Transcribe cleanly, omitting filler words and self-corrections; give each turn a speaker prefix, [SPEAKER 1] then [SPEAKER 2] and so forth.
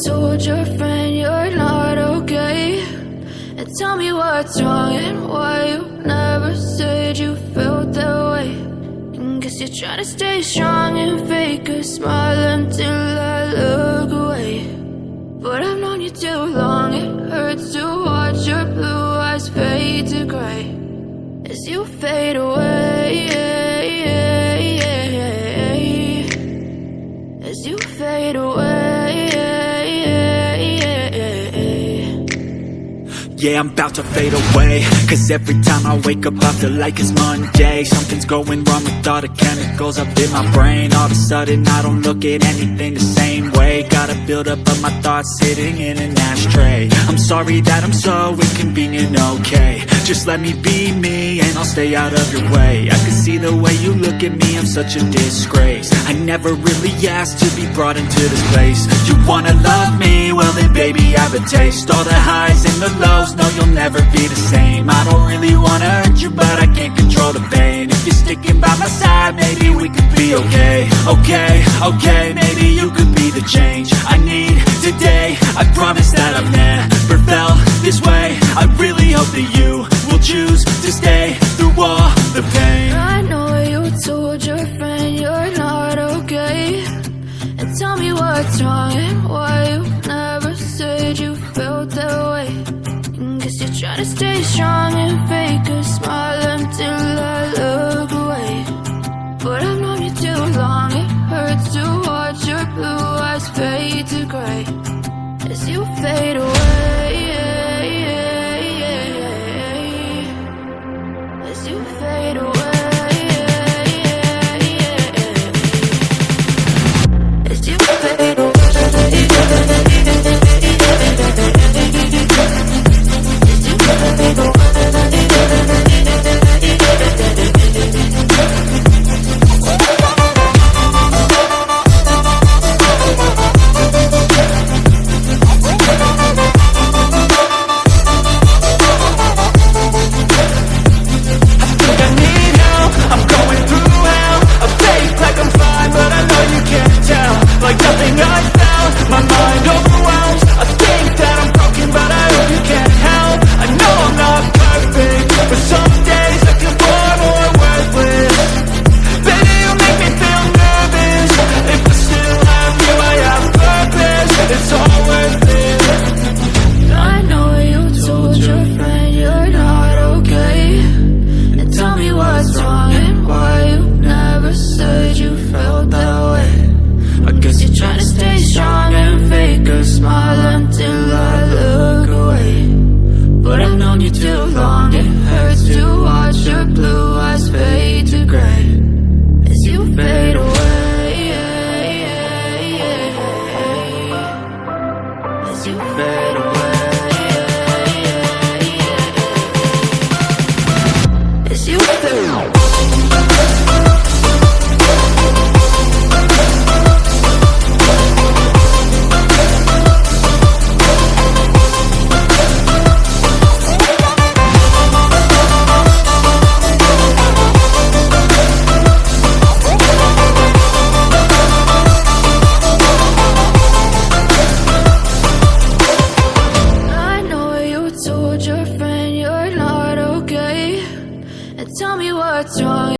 [SPEAKER 1] told your friend you're not okay, and tell me what's wrong and why you never said you felt that way. And guess you're trying to stay strong and fake a smile until I look away. But I've known you too long, it hurts to watch your blue eyes fade to gray as you fade away, as you fade away.
[SPEAKER 2] Yeah, I'm about to fade away, cause every time I wake up I feel like it's Monday. Something's going wrong with all the chemicals up in my brain. All of a sudden I don't look at anything the same way. Gotta build up of my thoughts sitting in an ashtray. I'm sorry that I'm so inconvenient, okay. Just let me be me and I'll stay out of your way. I can see the way you look at me, I'm such a disgrace. I never really asked to be brought into this place. You wanna love me? Well then baby I have a taste. All the highs and the lows, no, you'll never be the same. I don't really wanna hurt you, but I can't control the pain. If you're sticking by my side, maybe we could be okay. Okay, maybe you could be the change I need today. I promise that I've never felt this way. I really hope that you will choose to stay through all the pain.
[SPEAKER 1] I know you told your friend you're not okay, and tell me what's wrong and why you never said you felt that way. Guess you're trying to stay strong and fake a smile until I look away. But I've known you too long, it hurts to watch your blue eyes fade to gray as you fade away.